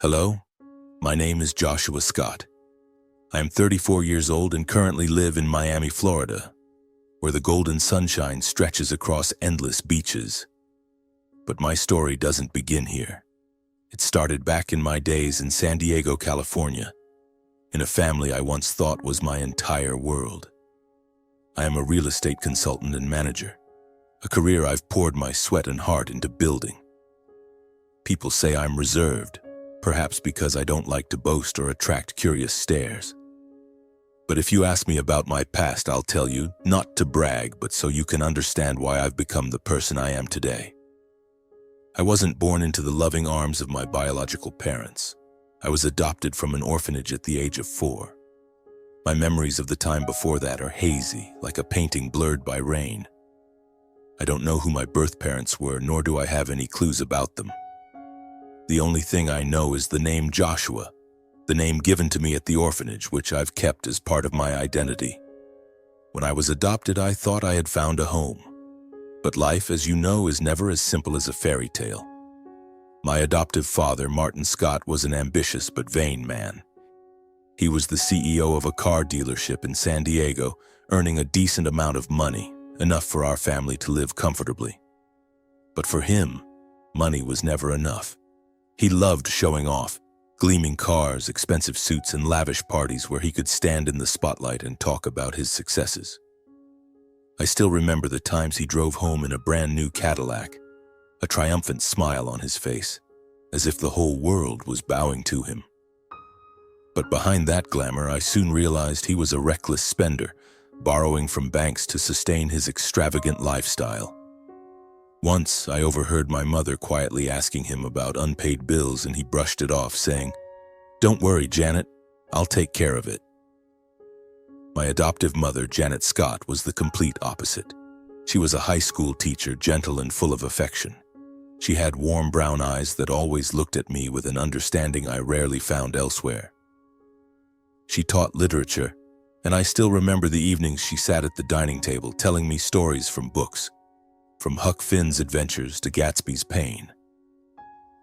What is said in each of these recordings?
Hello, my name is Joshua Scott. I am 34 years old and currently live in Miami, Florida, where the golden sunshine stretches across endless beaches. But my story doesn't begin here. It started back in my days in San Diego, California, in a family I once thought was my entire world. I am a real estate consultant and manager, a career I've poured my sweat and heart into building. People say I'm reserved, perhaps because I don't like to boast or attract curious stares. But if you ask me about my past, I'll tell you, not to brag, but so you can understand why I've become the person I am today. I wasn't born into the loving arms of my biological parents. I was adopted from an orphanage at the age of 4. My memories of the time before that are hazy, like a painting blurred by rain. I don't know who my birth parents were, nor do I have any clues about them. The only thing I know is the name Joshua, the name given to me at the orphanage, which I've kept as part of my identity. When I was adopted, I thought I had found a home. But life, as you know, is never as simple as a fairy tale. My adoptive father, Martin Scott, was an ambitious but vain man. He was the CEO of a car dealership in San Diego, earning a decent amount of money, enough for our family to live comfortably. But for him, money was never enough. He loved showing off, gleaming cars, expensive suits, and lavish parties where he could stand in the spotlight and talk about his successes. I still remember the times he drove home in a brand new Cadillac, a triumphant smile on his face, as if the whole world was bowing to him. But behind that glamour, I soon realized he was a reckless spender, borrowing from banks to sustain his extravagant lifestyle. Once, I overheard my mother quietly asking him about unpaid bills, and he brushed it off, saying, "Don't worry, Janet, I'll take care of it." My adoptive mother, Janet Scott, was the complete opposite. She was a high school teacher, gentle and full of affection. She had warm brown eyes that always looked at me with an understanding I rarely found elsewhere. She taught literature, and I still remember the evenings she sat at the dining table telling me stories from books, from Huck Finn's adventures to Gatsby's pain.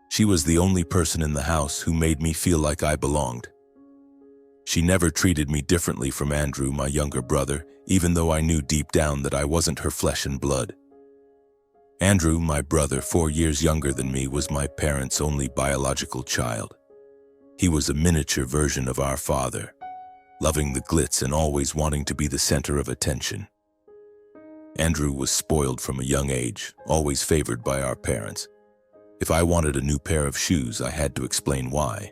She was the only person in the house who made me feel like I belonged. She never treated me differently from Andrew, my younger brother, even though I knew deep down that I wasn't her flesh and blood. Andrew, my brother, 4 years younger than me, was my parents' only biological child. He was a miniature version of our father, loving the glitz and always wanting to be the center of attention. Andrew was spoiled from a young age, always favored by our parents. If I wanted a new pair of shoes, I had to explain why.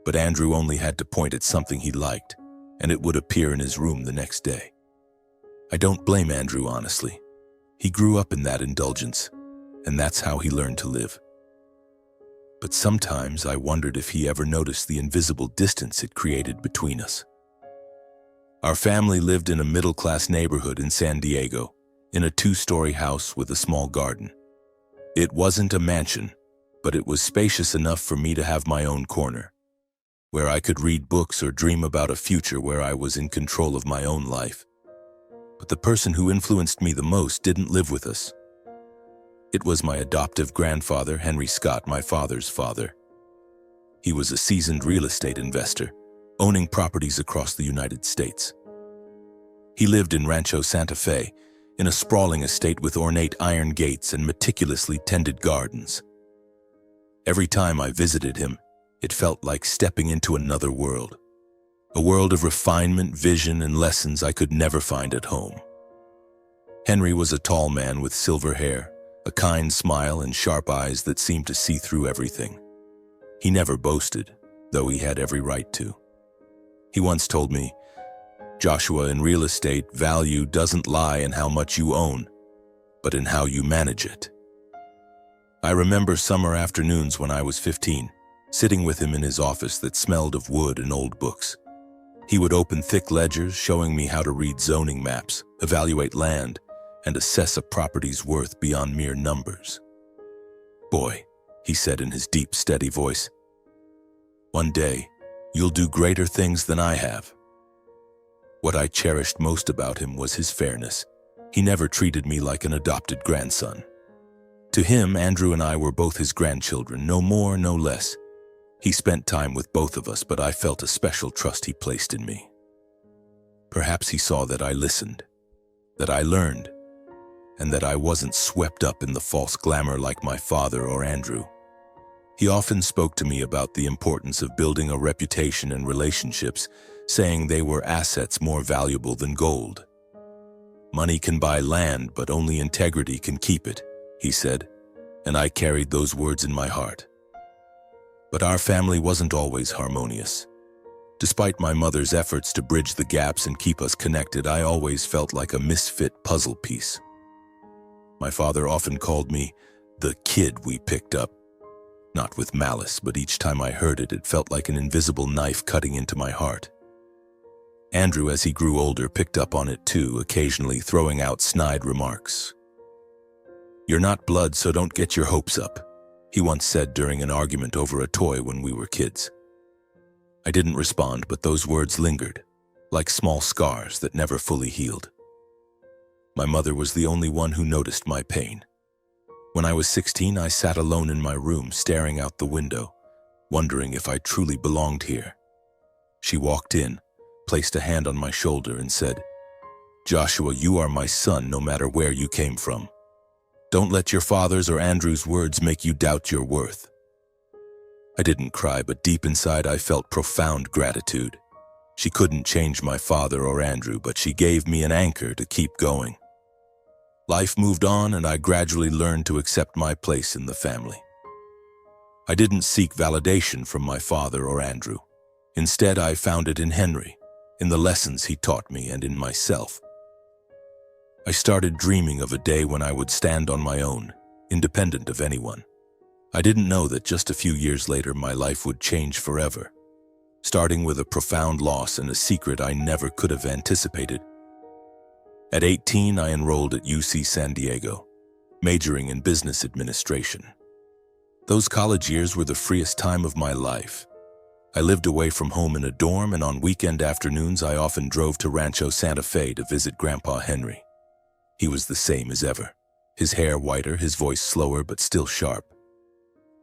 But Andrew only had to point at something he liked, and it would appear in his room the next day. I don't blame Andrew, honestly. He grew up in that indulgence, and that's how he learned to live. But sometimes I wondered if he ever noticed the invisible distance it created between us. Our family lived in a middle-class neighborhood in San Diego, in a 2-story house with a small garden. It wasn't a mansion, but it was spacious enough for me to have my own corner, where I could read books or dream about a future where I was in control of my own life. But the person who influenced me the most didn't live with us. It was my adoptive grandfather, Henry Scott, my father's father. He was a seasoned real estate investor, owning properties across the United States. He lived in Rancho Santa Fe, in a sprawling estate with ornate iron gates and meticulously tended gardens. Every time I visited him, it felt like stepping into another world, a world of refinement, vision, and lessons I could never find at home. Henry was a tall man with silver hair, a kind smile, and sharp eyes that seemed to see through everything. He never boasted, though he had every right to. He once told me, "Joshua, in real estate, value doesn't lie in how much you own, but in how you manage it." I remember summer afternoons when I was 15, sitting with him in his office that smelled of wood and old books. He would open thick ledgers showing me how to read zoning maps, evaluate land, and assess a property's worth beyond mere numbers. "Boy," he said in his deep, steady voice, "one day, you'll do greater things than I have." What I cherished most about him was his fairness. He never treated me like an adopted grandson. To him, Andrew and I were both his grandchildren, no more, no less. He spent time with both of us, but I felt a special trust he placed in me. Perhaps he saw that I listened, that I learned, and that I wasn't swept up in the false glamour like my father or Andrew. He often spoke to me about the importance of building a reputation and relationships, saying they were assets more valuable than gold. Money can buy land, but only integrity can keep it, he said, and I carried those words in my heart. But our family wasn't always harmonious. Despite my mother's efforts to bridge the gaps and keep us connected, I always felt like a misfit puzzle piece. My father often called me the kid we picked up, not with malice, but each time I heard it, it felt like an invisible knife cutting into my heart. Andrew, as he grew older, picked up on it too, occasionally throwing out snide remarks. "You're not blood, so don't get your hopes up," he once said during an argument over a toy when we were kids. I didn't respond, but those words lingered, like small scars that never fully healed. My mother was the only one who noticed my pain. When I was 16, I sat alone in my room, staring out the window, wondering if I truly belonged here. She walked in, placed a hand on my shoulder, and said, "Joshua, you are my son no matter where you came from. Don't let your father's or Andrew's words make you doubt your worth." I didn't cry, but deep inside I felt profound gratitude. She couldn't change my father or Andrew, but she gave me an anchor to keep going. Life moved on, and I gradually learned to accept my place in the family. I didn't seek validation from my father or Andrew. Instead, I found it in Henry, in the lessons he taught me, and in myself. I started dreaming of a day when I would stand on my own, independent of anyone. I didn't know that just a few years later my life would change forever, starting with a profound loss and a secret I never could have anticipated. At 18, I enrolled at UC San Diego, majoring in business administration. Those college years were the freest time of my life. I lived away from home in a dorm, and on weekend afternoons I often drove to Rancho Santa Fe to visit Grandpa Henry. He was the same as ever, his hair whiter, his voice slower but still sharp.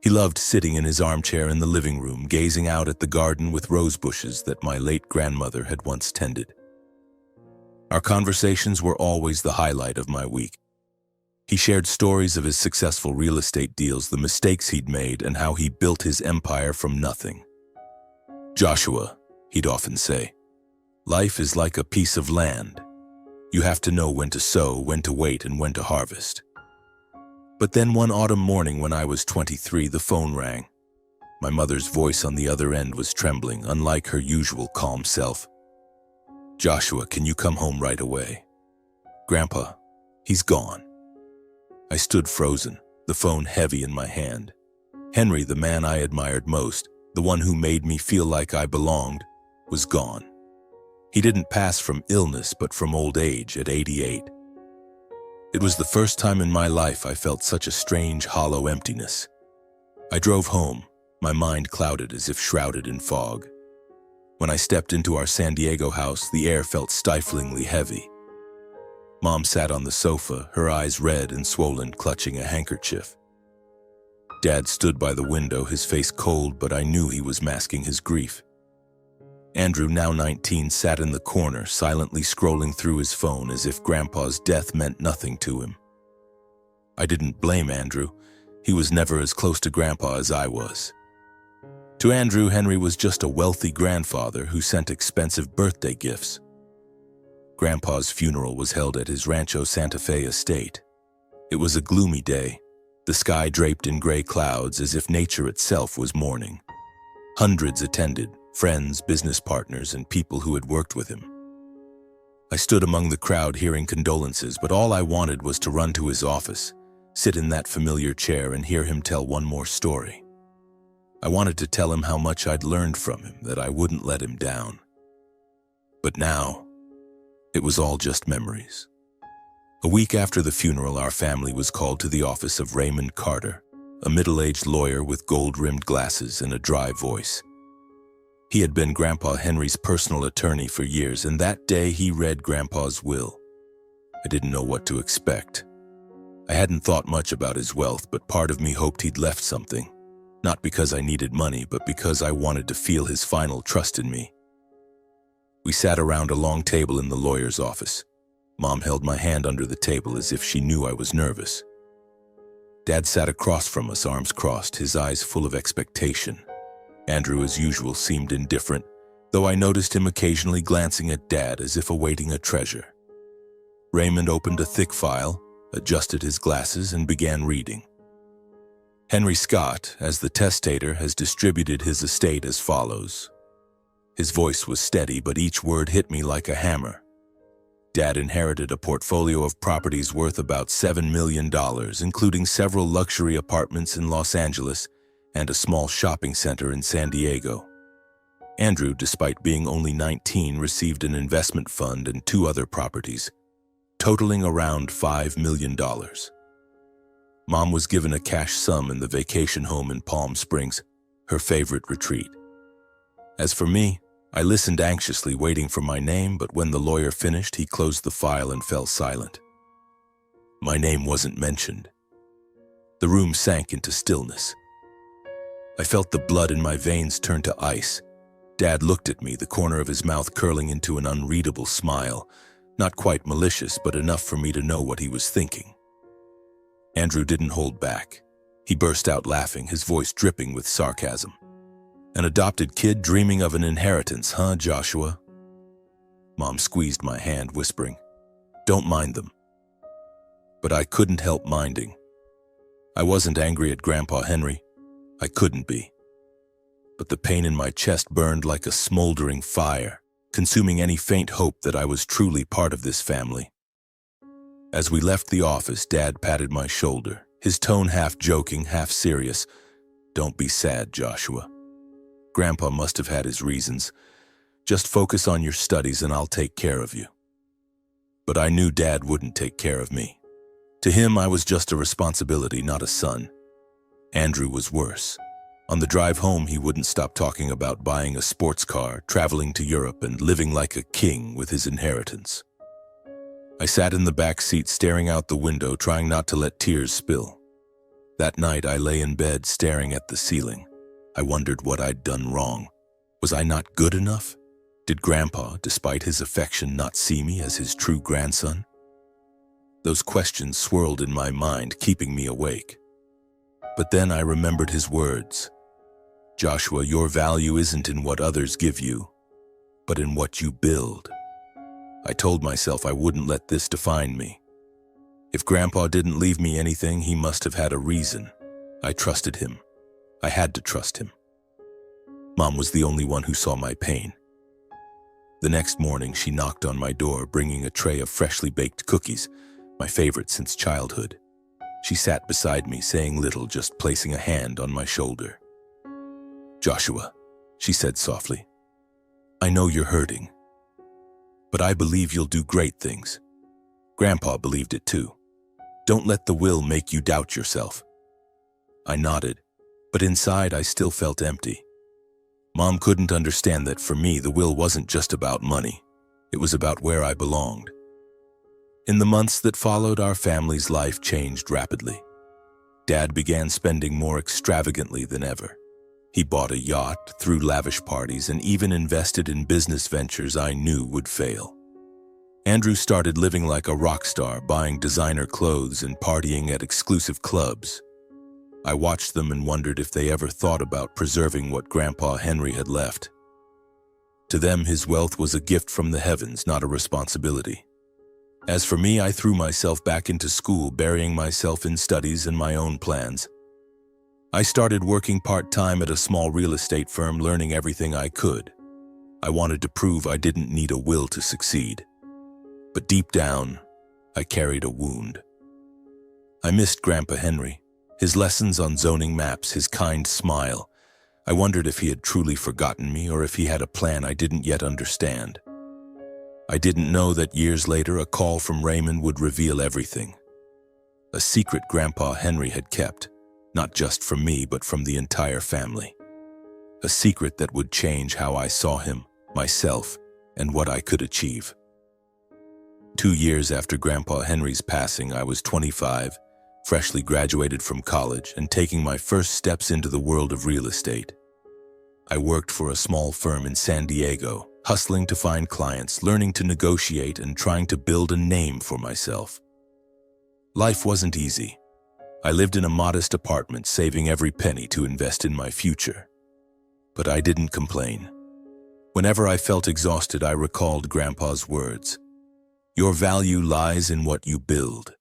He loved sitting in his armchair in the living room, gazing out at the garden with rose bushes that my late grandmother had once tended. Our conversations were always the highlight of my week. He shared stories of his successful real estate deals, the mistakes he'd made, and how he built his empire from nothing. "Joshua," he'd often say, "life is like a piece of land. You have to know when to sow, when to wait, and when to harvest." But then one autumn morning when I was 23, the phone rang. My mother's voice on the other end was trembling, unlike her usual calm self. "Joshua, can you come home right away? Grandpa, he's gone." I stood frozen, the phone heavy in my hand. Henry, the man I admired most, the one who made me feel like I belonged, was gone. He didn't pass from illness, but from old age at 88. It was the first time in my life I felt such a strange, hollow emptiness. I drove home, my mind clouded as if shrouded in fog. When I stepped into our San Diego house, the air felt stiflingly heavy. Mom sat on the sofa, her eyes red and swollen, clutching a handkerchief. Dad stood by the window, his face cold, but I knew he was masking his grief. Andrew, now 19, sat in the corner, silently scrolling through his phone as if Grandpa's death meant nothing to him. I didn't blame Andrew. He was never as close to Grandpa as I was. To Andrew, Henry was just a wealthy grandfather who sent expensive birthday gifts. Grandpa's funeral was held at his Rancho Santa Fe estate. It was a gloomy day, the sky draped in gray clouds as if nature itself was mourning. Hundreds attended, friends, business partners, and people who had worked with him. I stood among the crowd hearing condolences, but all I wanted was to run to his office, sit in that familiar chair, and hear him tell one more story. I wanted to tell him how much I'd learned from him, that I wouldn't let him down. But now, it was all just memories. A week after the funeral, our family was called to the office of Raymond Carter, a middle-aged lawyer with gold-rimmed glasses and a dry voice. He had been Grandpa Henry's personal attorney for years, and that day he read Grandpa's will. I didn't know what to expect. I hadn't thought much about his wealth, but part of me hoped he'd left something. not because I needed money, but because I wanted to feel his final trust in me. We sat around a long table in the lawyer's office. Mom held my hand under the table as if she knew I was nervous. Dad sat across from us, arms crossed, his eyes full of expectation. Andrew, as usual, seemed indifferent, though I noticed him occasionally glancing at Dad as if awaiting a treasure. Raymond opened a thick file, adjusted his glasses, and began reading. Henry Scott, as the testator, has distributed his estate as follows. His voice was steady, but each word hit me like a hammer. Dad inherited a portfolio of properties worth about $7 million, including several luxury apartments in Los Angeles and a small shopping center in San Diego. Andrew, despite being only 19, received an investment fund and 2 other properties, totaling around $5 million. Mom was given a cash sum in the vacation home in Palm Springs, her favorite retreat. As for me, I listened anxiously, waiting for my name, but when the lawyer finished, he closed the file and fell silent. My name wasn't mentioned. The room sank into stillness. I felt the blood in my veins turn to ice. Dad looked at me, the corner of his mouth curling into an unreadable smile, not quite malicious, but enough for me to know what he was thinking. Andrew didn't hold back. He burst out laughing, his voice dripping with sarcasm. An adopted kid dreaming of an inheritance, huh, Joshua? Mom squeezed my hand, whispering, "Don't mind them." But I couldn't help minding. I wasn't angry at Grandpa Henry. I couldn't be. But the pain in my chest burned like a smoldering fire, consuming any faint hope that I was truly part of this family. As we left the office, Dad patted my shoulder, his tone half joking, half serious. "Don't be sad, Joshua. Grandpa must have had his reasons. Just focus on your studies and I'll take care of you." But I knew Dad wouldn't take care of me. To him, I was just a responsibility, not a son. Andrew was worse. On the drive home, he wouldn't stop talking about buying a sports car, traveling to Europe, and living like a king with his inheritance. I sat in the back seat staring out the window, trying not to let tears spill. That night, I lay in bed staring at the ceiling. I wondered what I'd done wrong. Was I not good enough? Did Grandpa, despite his affection, not see me as his true grandson? Those questions swirled in my mind, keeping me awake. But then I remembered his words. "Joshua, your value isn't in what others give you, but in what you build." I told myself I wouldn't let this define me. If Grandpa didn't leave me anything, he must have had a reason. I trusted him. I had to trust him. Mom was the only one who saw my pain. The next morning, she knocked on my door, bringing a tray of freshly baked cookies, my favorite since childhood. She sat beside me, saying little, just placing a hand on my shoulder. "Joshua," she said softly, "I know you're hurting, but I believe you'll do great things. Grandpa believed it too. Don't let the will make you doubt yourself." I nodded, but inside I still felt empty. Mom couldn't understand that for me the will wasn't just about money. It was about where I belonged. In the months that followed, our family's life changed rapidly. Dad began spending more extravagantly than ever. He bought a yacht, threw lavish parties, and even invested in business ventures I knew would fail. Andrew started living like a rock star, buying designer clothes and partying at exclusive clubs. I watched them and wondered if they ever thought about preserving what Grandpa Henry had left. To them, his wealth was a gift from the heavens, not a responsibility. As for me, I threw myself back into school, burying myself in studies and my own plans. I started working part-time at a small real estate firm, learning everything I could. I wanted to prove I didn't need a will to succeed. But deep down, I carried a wound. I missed Grandpa Henry, his lessons on zoning maps, his kind smile. I wondered if he had truly forgotten me or if he had a plan I didn't yet understand. I didn't know that years later a call from Raymond would reveal everything. A secret Grandpa Henry had kept, not just from me but from the entire family. A secret that would change how I saw him, myself, and what I could achieve. 2 years after Grandpa Henry's passing, I was 25, freshly graduated from college and taking my first steps into the world of real estate. I worked for a small firm in San Diego, hustling to find clients, learning to negotiate, and trying to build a name for myself. Life wasn't easy. I lived in a modest apartment, saving every penny to invest in my future. But I didn't complain. Whenever I felt exhausted, I recalled Grandpa's words. Your value lies in what you build.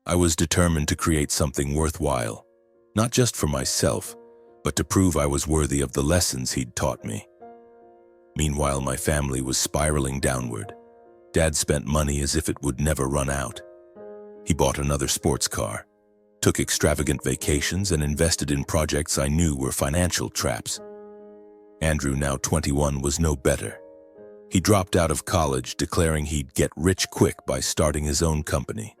I was determined to create something worthwhile, not just for myself, but to prove I was worthy of the lessons he'd taught me. Meanwhile, my family was spiraling downward. Dad spent money as if it would never run out. He bought another sports car, took extravagant vacations, and invested in projects I knew were financial traps. Andrew, now 21, was no better. He dropped out of college, declaring he'd get rich quick by starting his own company.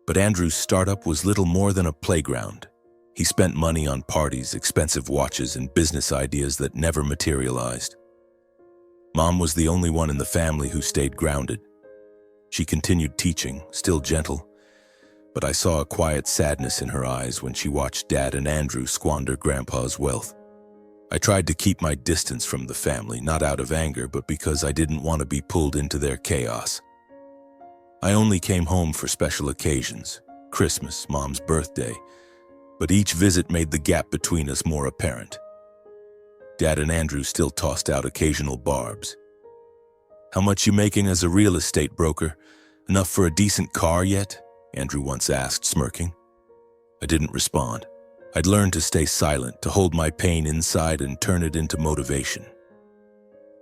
But Andrew's startup was little more than a playground. He spent money on parties, expensive watches, and business ideas that never materialized. Mom was the only one in the family who stayed grounded. She continued teaching, still gentle, but I saw a quiet sadness in her eyes when she watched Dad and Andrew squander Grandpa's wealth. I tried to keep my distance from the family, not out of anger, but because I didn't want to be pulled into their chaos. I only came home for special occasions, Christmas, Mom's birthday, but each visit made the gap between us more apparent. Dad and Andrew still tossed out occasional barbs. How much you making as a real estate broker? Enough for a decent car yet? Andrew once asked, smirking. I didn't respond. I'd learned to stay silent, to hold my pain inside and turn it into motivation.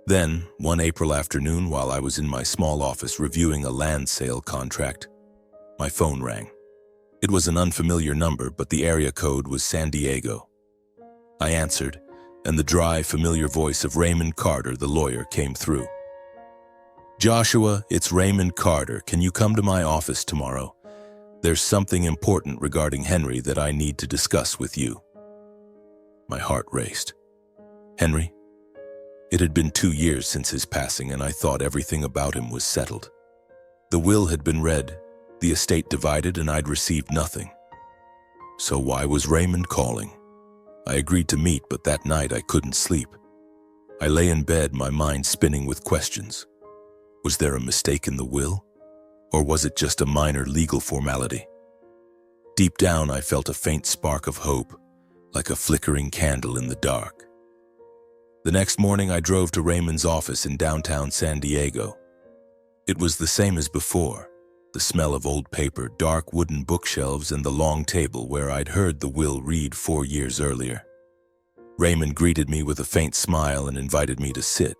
Then, one April afternoon, while I was in my small office reviewing a land sale contract, my phone rang. It was an unfamiliar number, but the area code was San Diego. I answered, and the dry, familiar voice of Raymond Carter, the lawyer, came through. Joshua, it's Raymond Carter. Can you come to my office tomorrow? There's something important regarding Henry that I need to discuss with you. My heart raced. Henry? It had been 2 years since his passing, and I thought everything about him was settled. The will had been read, the estate divided, and I'd received nothing. So why was Raymond calling? I agreed to meet, but that night I couldn't sleep. I lay in bed, my mind spinning with questions. Was there a mistake in the will? Or was it just a minor legal formality? Deep down, I felt a faint spark of hope, like a flickering candle in the dark. The next morning, I drove to Raymond's office in downtown San Diego. It was the same as before, the smell of old paper, dark wooden bookshelves, and the long table where I'd heard the will read 4 years earlier. Raymond greeted me with a faint smile and invited me to sit.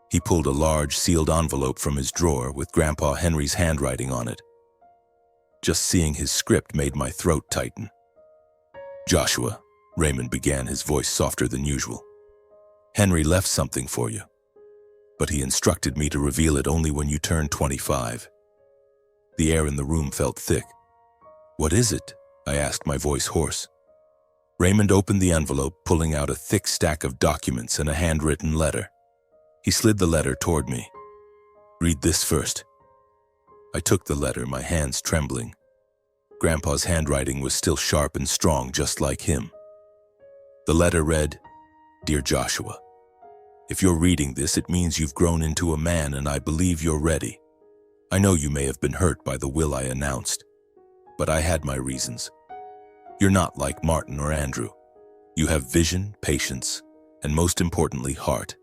He pulled a large, sealed envelope from his drawer with Grandpa Henry's handwriting on it. Just seeing his script made my throat tighten. Joshua, Raymond began, his voice softer than usual. Henry left something for you, but he instructed me to reveal it only when you turn 25. The air in the room felt thick. What is it? I asked, my voice hoarse. Raymond opened the envelope, pulling out a thick stack of documents and a handwritten letter. He slid the letter toward me. Read this first. I took the letter, my hands trembling. Grandpa's handwriting was still sharp and strong, just like him. The letter read, Dear Joshua, if you're reading this, it means you've grown into a man, and I believe you're ready. I know you may have been hurt by the will I announced, but I had my reasons. You're not like Martin or Andrew. You have vision, patience, and most importantly, heart.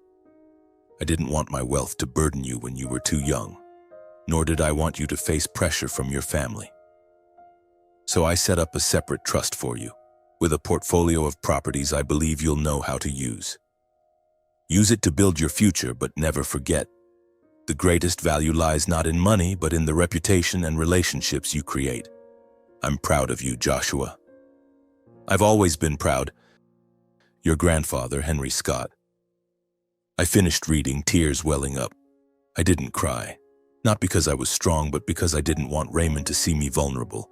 I didn't want my wealth to burden you when you were too young, nor did I want you to face pressure from your family. So I set up a separate trust for you, with a portfolio of properties I believe you'll know how to use. Use it to build your future, but never forget, the greatest value lies not in money, but in the reputation and relationships you create. I'm proud of you, Joshua. I've always been proud. Your grandfather, Henry Scott. I finished reading, tears welling up. I didn't cry, not because I was strong, but because I didn't want Raymond to see me vulnerable.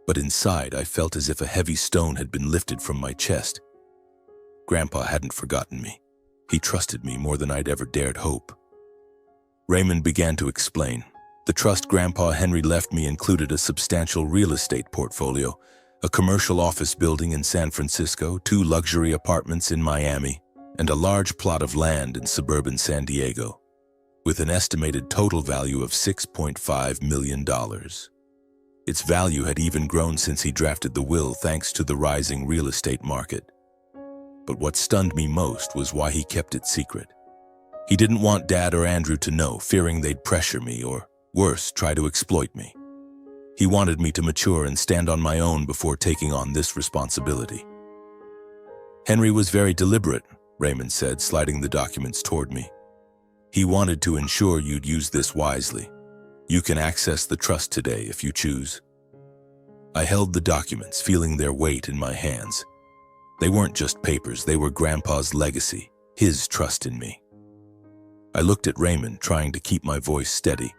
But inside, I felt as if a heavy stone had been lifted from my chest. Grandpa hadn't forgotten me. He trusted me more than I'd ever dared hope. Raymond began to explain. The trust Grandpa Henry left me included a substantial real estate portfolio, a commercial office building in San Francisco, 2 luxury apartments in Miami, and a large plot of land in suburban San Diego, with an estimated total value of $6.5 million. Its value had even grown since he drafted the will thanks to the rising real estate market. But what stunned me most was why he kept it secret. He didn't want Dad or Andrew to know, fearing they'd pressure me or, worse, try to exploit me. He wanted me to mature and stand on my own before taking on this responsibility. Henry was very deliberate, Raymond said, sliding the documents toward me. He wanted to ensure you'd use this wisely. You can access the trust today if you choose. I held the documents, feeling their weight in my hands. They weren't just papers, they were Grandpa's legacy, his trust in me. I looked at Raymond, trying to keep my voice steady.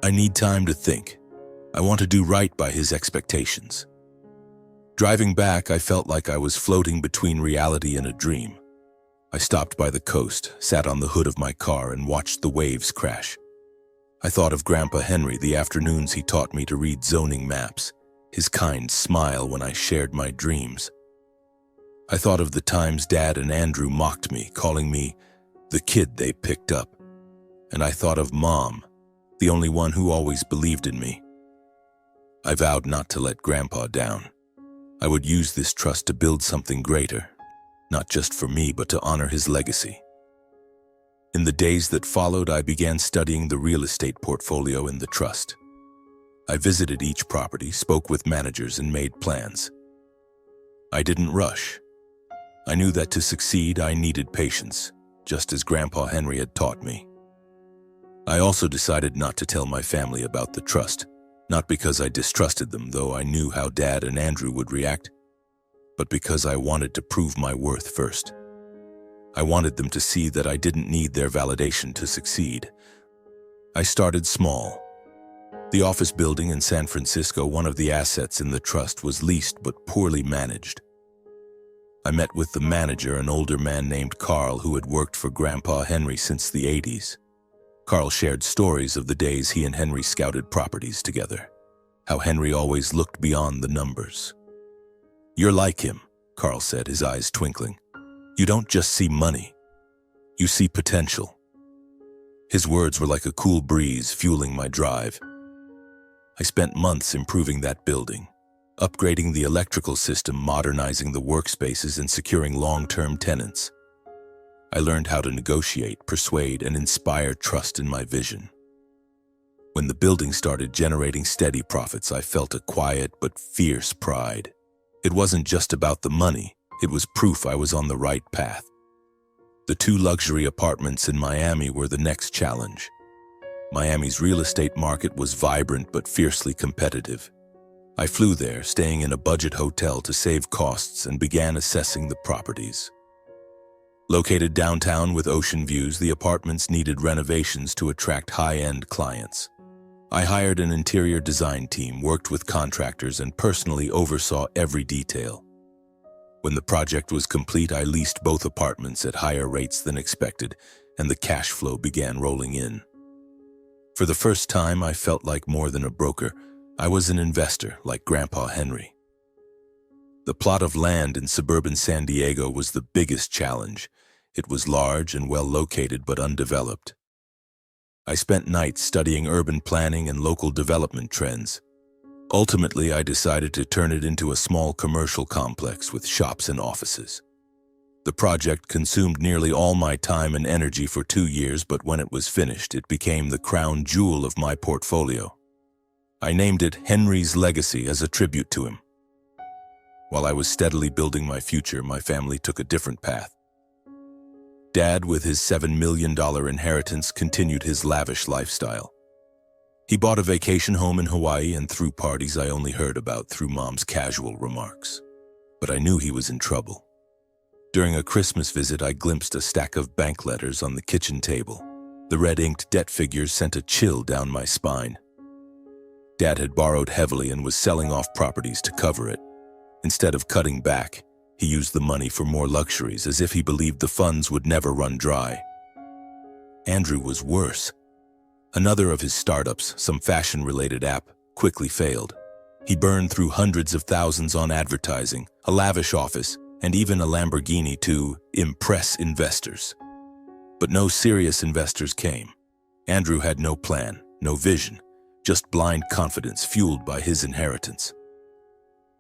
I need time to think. I want to do right by his expectations. Driving back, I felt like I was floating between reality and a dream. I stopped by the coast, sat on the hood of my car, and watched the waves crash. I thought of Grandpa Henry, the afternoons he taught me to read zoning maps, his kind smile when I shared my dreams. I thought of the times Dad and Andrew mocked me, calling me the kid they picked up. And I thought of Mom, the only one who always believed in me. I vowed not to let Grandpa down. I would use this trust to build something greater, not just for me, but to honor his legacy. In the days that followed, I began studying the real estate portfolio in the trust. I visited each property, spoke with managers, and made plans. I didn't rush. I knew that to succeed, I needed patience, just as Grandpa Henry had taught me. I also decided not to tell my family about the trust, not because I distrusted them, though I knew how Dad and Andrew would react, but because I wanted to prove my worth first. I wanted them to see that I didn't need their validation to succeed. I started small. The office building in San Francisco, one of the assets in the trust, was leased but poorly managed. I met with the manager, an older man named Carl who had worked for Grandpa Henry since the 80s. Carl shared stories of the days he and Henry scouted properties together, how Henry always looked beyond the numbers. "You're like him," Carl said, his eyes twinkling. "You don't just see money, you see potential." His words were like a cool breeze fueling my drive. I spent months improving that building, upgrading the electrical system, modernizing the workspaces, and securing long-term tenants. I learned how to negotiate, persuade, and inspire trust in my vision. When the building started generating steady profits, I felt a quiet but fierce pride. It wasn't just about the money, it was proof I was on the right path. The 2 luxury apartments in Miami were the next challenge. Miami's real estate market was vibrant but fiercely competitive. I flew there, staying in a budget hotel to save costs, and began assessing the properties. Located downtown with ocean views, the apartments needed renovations to attract high-end clients. I hired an interior design team, worked with contractors, and personally oversaw every detail. When the project was complete, I leased both apartments at higher rates than expected, and the cash flow began rolling in. For the first time, I felt like more than a broker. I was an investor, like Grandpa Henry. The plot of land in suburban San Diego was the biggest challenge. It was large and well located but undeveloped. I spent nights studying urban planning and local development trends. Ultimately, I decided to turn it into a small commercial complex with shops and offices. The project consumed nearly all my time and energy for 2 years, but when it was finished, it became the crown jewel of my portfolio. I named it Henry's Legacy as a tribute to him. While I was steadily building my future, my family took a different path. Dad, with his $7 million inheritance, continued his lavish lifestyle. He bought a vacation home in Hawaii and threw parties I only heard about through Mom's casual remarks. But I knew he was in trouble. During a Christmas visit, I glimpsed a stack of bank letters on the kitchen table. The red-inked debt figures sent a chill down my spine. Dad had borrowed heavily and was selling off properties to cover it. Instead of cutting back, he used the money for more luxuries, as if he believed the funds would never run dry. Andrew was worse. Another of his startups, some fashion-related app, quickly failed. He burned through hundreds of thousands on advertising, a lavish office, and even a Lamborghini to impress investors. But no serious investors came. Andrew had no plan, no vision, just blind confidence fueled by his inheritance.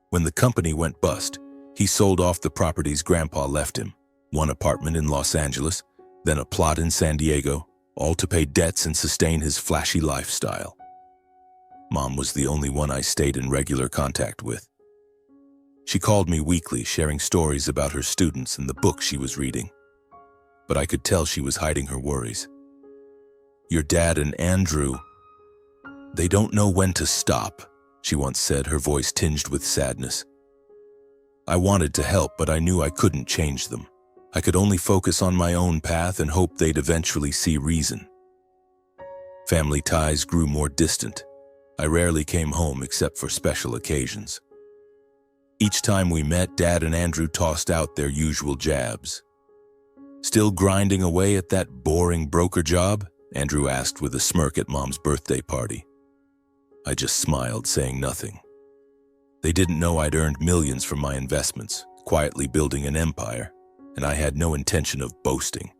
When the company went bust, he sold off the properties Grandpa left him, one apartment in Los Angeles, then a plot in San Diego, all to pay debts and sustain his flashy lifestyle. Mom was the only one I stayed in regular contact with. She called me weekly, sharing stories about her students and the book she was reading. But I could tell she was hiding her worries. "Your dad and Andrew, they don't know when to stop," she once said, her voice tinged with sadness. I wanted to help, but I knew I couldn't change them. I could only focus on my own path and hope they'd eventually see reason. Family ties grew more distant. I rarely came home except for special occasions. Each time we met, Dad and Andrew tossed out their usual jabs. "Still grinding away at that boring broker job?" Andrew asked with a smirk at Mom's birthday party. I just smiled, saying nothing. They didn't know I'd earned millions from my investments, quietly building an empire, and I had no intention of boasting.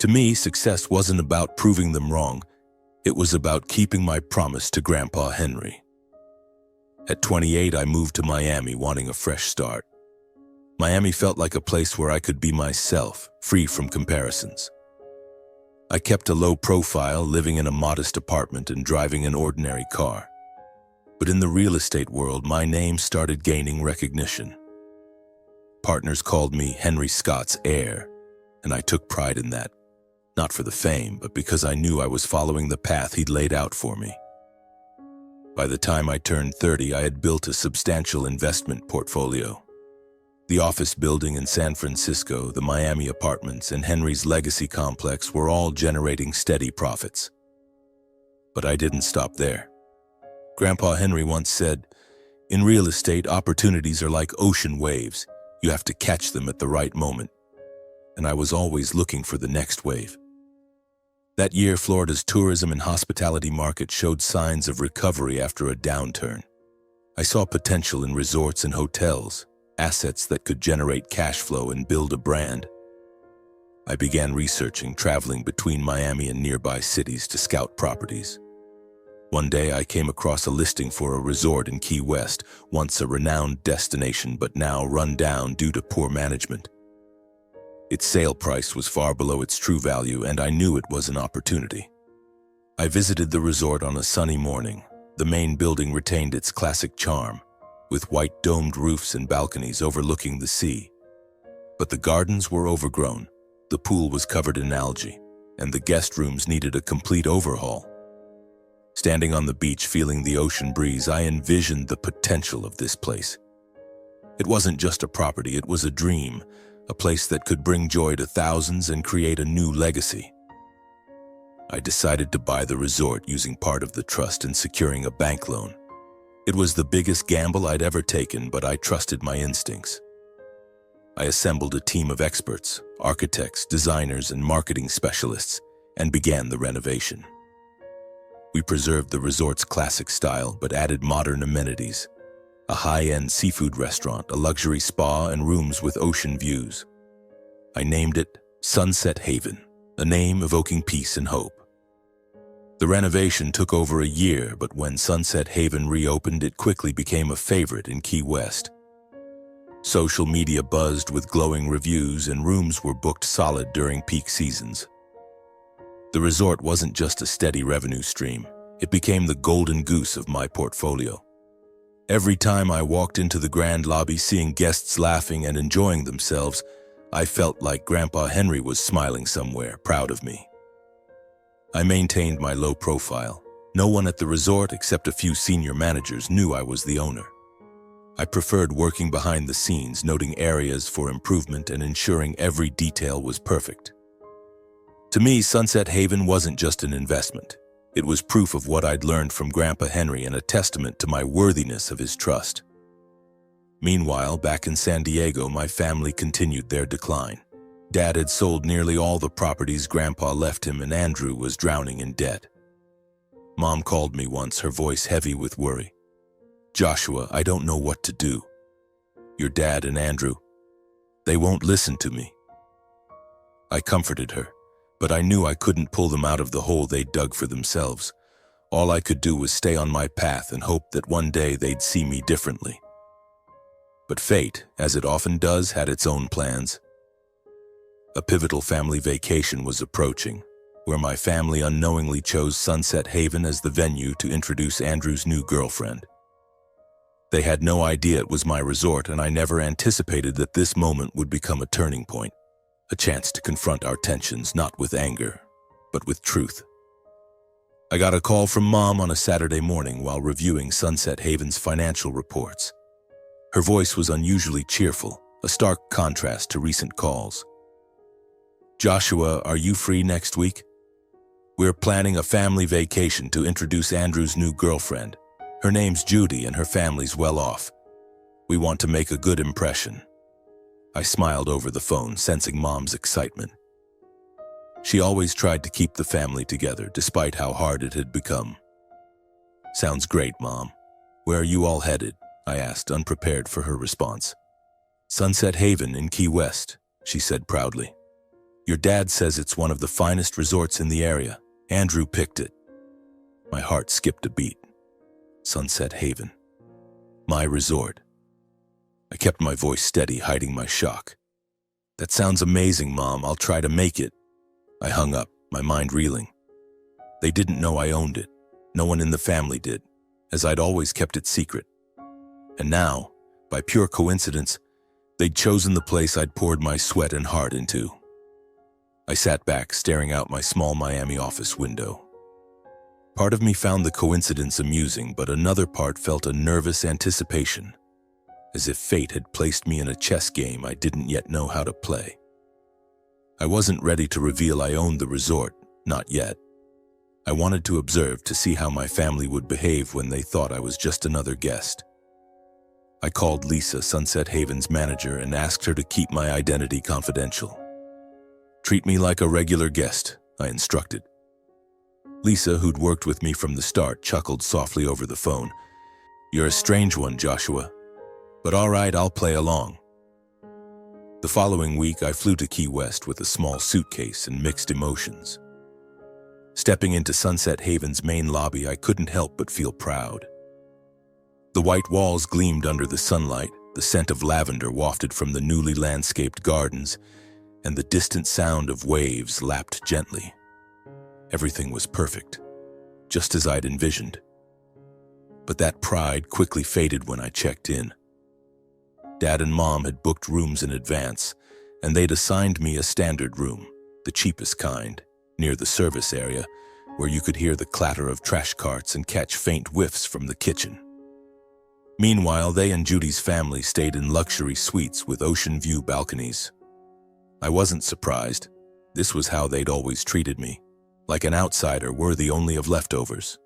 To me, success wasn't about proving them wrong. It was about keeping my promise to Grandpa Henry. At 28, I moved to Miami, wanting a fresh start. Miami felt like a place where I could be myself, free from comparisons. I kept a low profile, living in a modest apartment and driving an ordinary car. But in the real estate world, my name started gaining recognition. Partners called me Henry Scott's heir, and I took pride in that, not for the fame, but because I knew I was following the path he'd laid out for me. By the time I turned 30, I had built a substantial investment portfolio. The office building in San Francisco, the Miami apartments, and Henry's legacy complex were all generating steady profits. But I didn't stop there. Grandpa Henry once said, "In real estate, opportunities are like ocean waves. You have to catch them at the right moment." And I was always looking for the next wave. That year, Florida's tourism and hospitality market showed signs of recovery after a downturn. I saw potential in resorts and hotels, assets that could generate cash flow and build a brand. I began researching, traveling between Miami and nearby cities to scout properties. One day, I came across a listing for a resort in Key West, once a renowned destination but now run down due to poor management. Its sale price was far below its true value, and I knew it was an opportunity. I visited the resort on a sunny morning. The main building retained its classic charm, with white domed roofs and balconies overlooking the sea. But the gardens were overgrown, the pool was covered in algae, and the guest rooms needed a complete overhaul. Standing on the beach, feeling the ocean breeze, I envisioned the potential of this place. It wasn't just a property, it was a dream, a place that could bring joy to thousands and create a new legacy. I decided to buy the resort using part of the trust and securing a bank loan. It was the biggest gamble I'd ever taken, but I trusted my instincts. I assembled a team of experts, architects, designers, and marketing specialists, and began the renovation. We preserved the resort's classic style, but added modern amenities. A high-end seafood restaurant, a luxury spa, and rooms with ocean views. I named it Sunset Haven, a name evoking peace and hope. The renovation took over a year, but when Sunset Haven reopened, it quickly became a favorite in Key West. Social media buzzed with glowing reviews, and rooms were booked solid during peak seasons. The resort wasn't just a steady revenue stream. It became the golden goose of my portfolio. Every time I walked into the grand lobby, seeing guests laughing and enjoying themselves, I felt like Grandpa Henry was smiling somewhere, proud of me. I maintained my low profile. No one at the resort, except a few senior managers, knew I was the owner. I preferred working behind the scenes, noting areas for improvement and ensuring every detail was perfect. To me, Sunset Haven wasn't just an investment. It was proof of what I'd learned from Grandpa Henry and a testament to my worthiness of his trust. Meanwhile, back in San Diego, my family continued their decline. Dad had sold nearly all the properties Grandpa left him, and Andrew was drowning in debt. Mom called me once, her voice heavy with worry. "Joshua, I don't know what to do. Your dad and Andrew, they won't listen to me." I comforted her, but I knew I couldn't pull them out of the hole they'd dug for themselves. All I could do was stay on my path and hope that one day they'd see me differently. But fate, as it often does, had its own plans. A pivotal family vacation was approaching, where my family unknowingly chose Sunset Haven as the venue to introduce Andrew's new girlfriend. They had no idea it was my resort, and I never anticipated that this moment would become a turning point, a chance to confront our tensions not with anger, but with truth. I got a call from Mom on a Saturday morning while reviewing Sunset Haven's financial reports. Her voice was unusually cheerful, a stark contrast to recent calls. "Joshua, are you free next week? We're planning a family vacation to introduce Andrew's new girlfriend. Her name's Judy and her family's well off. We want to make a good impression." I smiled over the phone, sensing Mom's excitement. She always tried to keep the family together, despite how hard it had become. "Sounds great, Mom. Where are you all headed?" I asked, unprepared for her response. "Sunset Haven in Key West," she said proudly. "Your dad says it's one of the finest resorts in the area. Andrew picked it." My heart skipped a beat. Sunset Haven. My resort. I kept my voice steady, hiding my shock. "That sounds amazing, Mom. I'll try to make it." I hung up, my mind reeling. They didn't know I owned it. No one in the family did, as I'd always kept it secret. And now, by pure coincidence, they'd chosen the place I'd poured my sweat and heart into. I sat back, staring out my small Miami office window. Part of me found the coincidence amusing, but another part felt a nervous anticipation, as if fate had placed me in a chess game I didn't yet know how to play. I wasn't ready to reveal I owned the resort, not yet. I wanted to observe to see how my family would behave when they thought I was just another guest. I called Lisa, Sunset Haven's manager, and asked her to keep my identity confidential. "Treat me like a regular guest," I instructed. Lisa, who'd worked with me from the start, chuckled softly over the phone. "You're a strange one, Joshua. But all right, I'll play along." The following week, I flew to Key West with a small suitcase and mixed emotions. Stepping into Sunset Haven's main lobby, I couldn't help but feel proud. The white walls gleamed under the sunlight, the scent of lavender wafted from the newly landscaped gardens, and the distant sound of waves lapped gently. Everything was perfect, just as I'd envisioned. But that pride quickly faded when I checked in. Dad and Mom had booked rooms in advance, and they'd assigned me a standard room, the cheapest kind, near the service area, where you could hear the clatter of trash carts and catch faint whiffs from the kitchen. Meanwhile, they and Judy's family stayed in luxury suites with ocean view balconies. I wasn't surprised. This was how they'd always treated me, like an outsider worthy only of leftovers.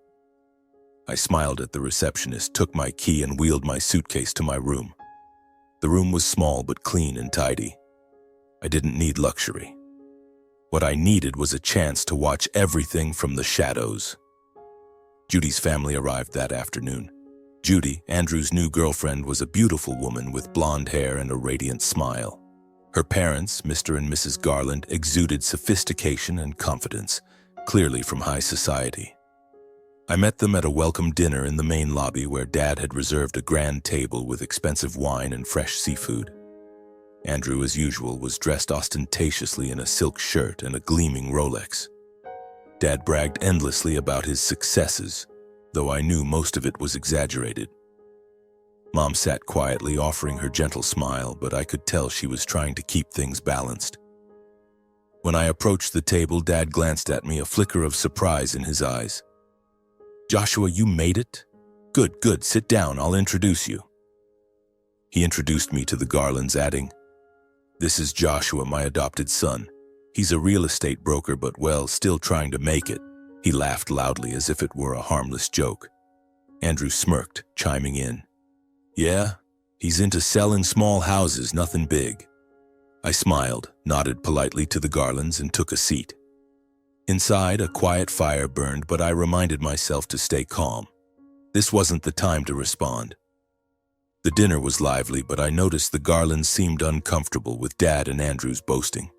I smiled at the receptionist, took my key, and wheeled my suitcase to my room. The room was small but clean and tidy. I didn't need luxury. What I needed was a chance to watch everything from the shadows. Judy's family arrived that afternoon. Judy, Andrew's new girlfriend, was a beautiful woman with blonde hair and a radiant smile. Her parents, Mr. and Mrs. Garland, exuded sophistication and confidence, clearly from high society. I met them at a welcome dinner in the main lobby where Dad had reserved a grand table with expensive wine and fresh seafood. Andrew, as usual, was dressed ostentatiously in a silk shirt and a gleaming Rolex. Dad bragged endlessly about his successes, though I knew most of it was exaggerated. Mom sat quietly, offering her gentle smile, but I could tell she was trying to keep things balanced. When I approached the table, Dad glanced at me, a flicker of surprise in his eyes. "Joshua, you made it? Good, good, sit down, I'll introduce you." He introduced me to the Garlands, adding, "This is Joshua, my adopted son. He's a real estate broker, but well, still trying to make it." He laughed loudly as if it were a harmless joke. Andrew smirked, chiming in. "Yeah, he's into selling small houses, nothing big." I smiled, nodded politely to the Garlands, and took a seat. Inside, a quiet fire burned, but I reminded myself to stay calm. This wasn't the time to respond. The dinner was lively, but I noticed the Garlands seemed uncomfortable with Dad and Andrew's boasting.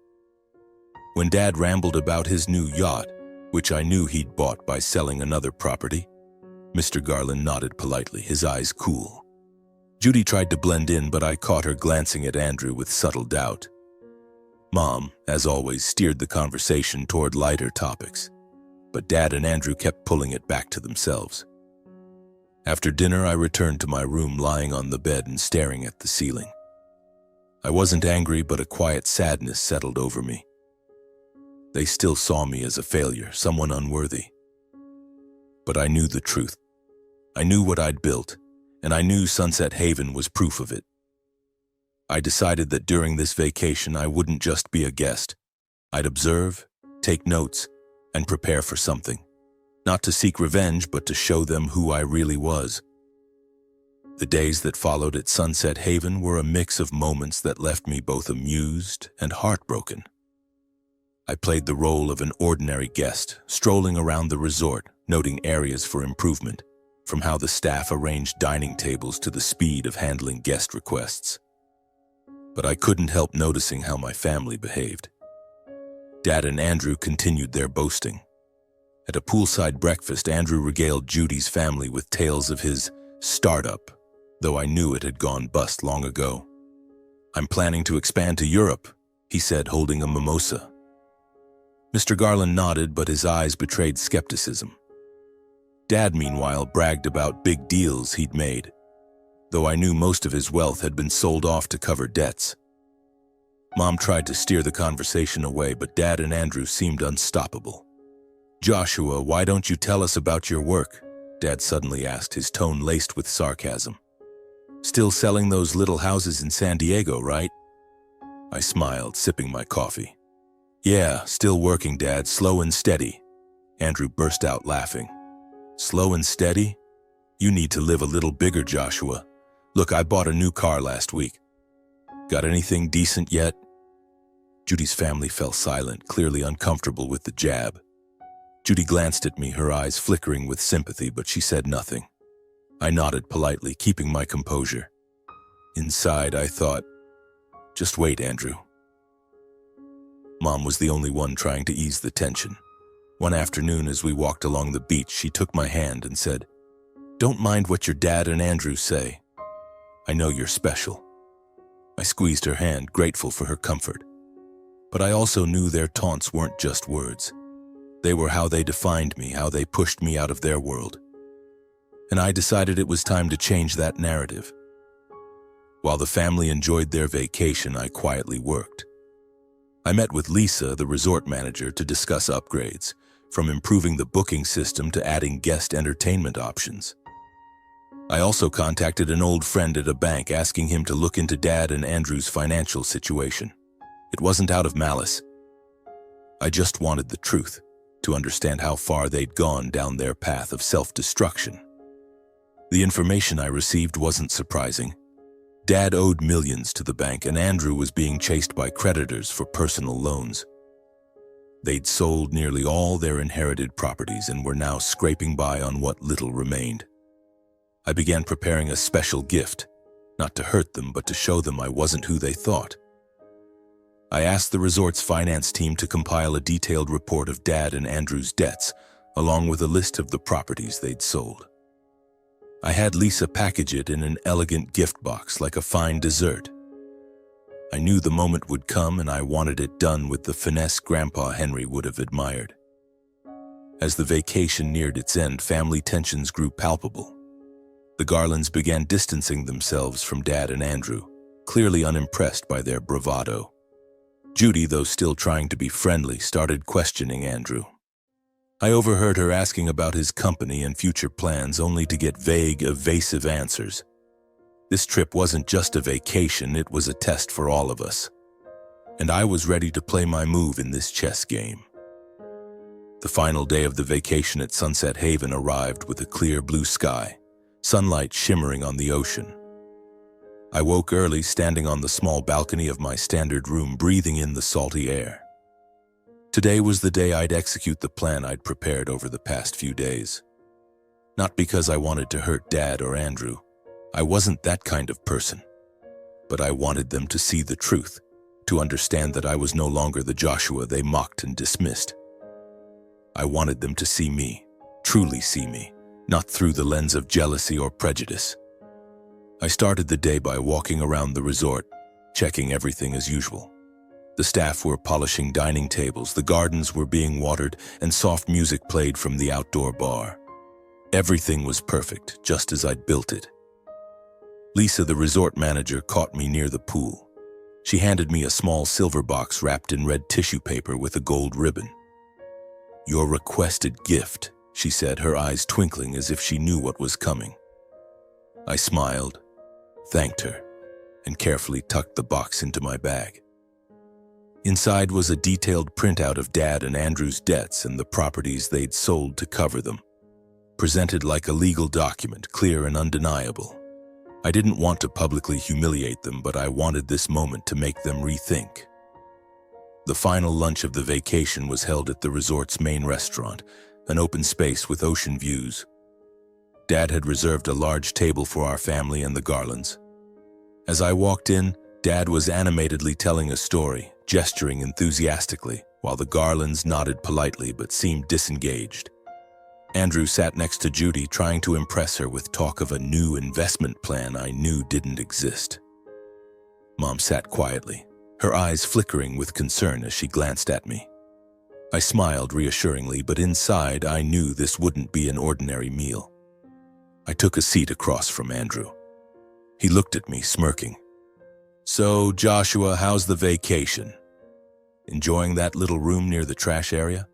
When Dad rambled about his new yacht, which I knew he'd bought by selling another property, Mr. Garland nodded politely, his eyes cool. Judy tried to blend in, but I caught her glancing at Andrew with subtle doubt. Mom, as always, steered the conversation toward lighter topics, but Dad and Andrew kept pulling it back to themselves. After dinner, I returned to my room, lying on the bed and staring at the ceiling. I wasn't angry, but a quiet sadness settled over me. They still saw me as a failure, someone unworthy. But I knew the truth. I knew what I'd built, and I knew Sunset Haven was proof of it. I decided that during this vacation I wouldn't just be a guest. I'd observe, take notes, and prepare for something. Not to seek revenge, but to show them who I really was. The days that followed at Sunset Haven were a mix of moments that left me both amused and heartbroken. I played the role of an ordinary guest, strolling around the resort, noting areas for improvement, from how the staff arranged dining tables to the speed of handling guest requests. But I couldn't help noticing how my family behaved. Dad and Andrew continued their boasting. At a poolside breakfast, Andrew regaled Judy's family with tales of his startup, though I knew it had gone bust long ago. "I'm planning to expand to Europe," he said, holding a mimosa. Mr. Garland nodded, but his eyes betrayed skepticism. Dad, meanwhile, bragged about big deals he'd made, though I knew most of his wealth had been sold off to cover debts. Mom tried to steer the conversation away, but Dad and Andrew seemed unstoppable. "Joshua, why don't you tell us about your work?" Dad suddenly asked, his tone laced with sarcasm. "Still selling those little houses in San Diego, right?" I smiled, sipping my coffee. "Yeah, still working, Dad, slow and steady." Andrew burst out laughing. "Slow and steady? You need to live a little bigger, Joshua. Look, I bought a new car last week. Got anything decent yet?" Judy's family fell silent, clearly uncomfortable with the jab. Judy glanced at me, her eyes flickering with sympathy, but she said nothing. I nodded politely, keeping my composure. Inside, I thought, just wait, Andrew. Mom was the only one trying to ease the tension. One afternoon, as we walked along the beach, she took my hand and said, "Don't mind what your dad and Andrew say. I know you're special." I squeezed her hand, grateful for her comfort. But I also knew their taunts weren't just words. They were how they defined me, how they pushed me out of their world. And I decided it was time to change that narrative. While the family enjoyed their vacation, I quietly worked. I met with Lisa, the resort manager, to discuss upgrades, from improving the booking system to adding guest entertainment options. I also contacted an old friend at a bank, asking him to look into Dad and Andrew's financial situation. It wasn't out of malice. I just wanted the truth, to understand how far they'd gone down their path of self-destruction. The information I received wasn't surprising. Dad owed millions to the bank, and Andrew was being chased by creditors for personal loans. They'd sold nearly all their inherited properties and were now scraping by on what little remained. I began preparing a special gift, not to hurt them, but to show them I wasn't who they thought. I asked the resort's finance team to compile a detailed report of Dad and Andrew's debts, along with a list of the properties they'd sold. I had Lisa package it in an elegant gift box like a fine dessert. I knew the moment would come, and I wanted it done with the finesse Grandpa Henry would have admired. As the vacation neared its end, family tensions grew palpable. The Garlands began distancing themselves from Dad and Andrew, clearly unimpressed by their bravado. Judy, though still trying to be friendly, started questioning Andrew. I overheard her asking about his company and future plans, only to get vague, evasive answers. This trip wasn't just a vacation, it was a test for all of us. And I was ready to play my move in this chess game. The final day of the vacation at Sunset Haven arrived with a clear blue sky, sunlight shimmering on the ocean. I woke early, standing on the small balcony of my standard room, breathing in the salty air. Today was the day I'd execute the plan I'd prepared over the past few days. Not because I wanted to hurt Dad or Andrew. I wasn't that kind of person. But I wanted them to see the truth, to understand that I was no longer the Joshua they mocked and dismissed. I wanted them to see me, truly see me, not through the lens of jealousy or prejudice. I started the day by walking around the resort, checking everything as usual. The staff were polishing dining tables, the gardens were being watered, and soft music played from the outdoor bar. Everything was perfect, just as I'd built it. Lisa, the resort manager, caught me near the pool. She handed me a small silver box wrapped in red tissue paper with a gold ribbon. "Your requested gift," she said, her eyes twinkling as if she knew what was coming. I smiled, thanked her, and carefully tucked the box into my bag. Inside was a detailed printout of Dad and Andrew's debts and the properties they'd sold to cover them, presented like a legal document, clear and undeniable. I didn't want to publicly humiliate them, but I wanted this moment to make them rethink. The final lunch of the vacation was held at the resort's main restaurant, an open space with ocean views. Dad had reserved a large table for our family and the Garlands. As I walked in, Dad was animatedly telling a story, gesturing enthusiastically, while the Garlands nodded politely but seemed disengaged. Andrew sat next to Judy, trying to impress her with talk of a new investment plan I knew didn't exist. Mom sat quietly, her eyes flickering with concern as she glanced at me. I smiled reassuringly, but inside I knew this wouldn't be an ordinary meal. I took a seat across from Andrew. He looked at me, smirking. "So, Joshua, how's the vacation? Enjoying that little room near the trash area?"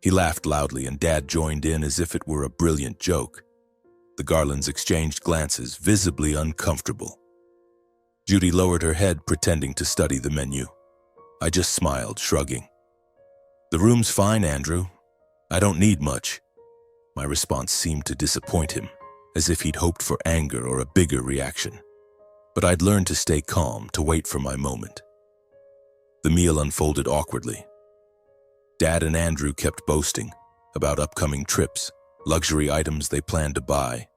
He laughed loudly, and Dad joined in as if it were a brilliant joke. The Garlands exchanged glances, visibly uncomfortable. Judy lowered her head, pretending to study the menu. I just smiled, shrugging. "The room's fine, Andrew. I don't need much." My response seemed to disappoint him, as if he'd hoped for anger or a bigger reaction. But I'd learned to stay calm, to wait for my moment. The meal unfolded awkwardly. Dad and Andrew kept boasting about upcoming trips, luxury items they planned to buy.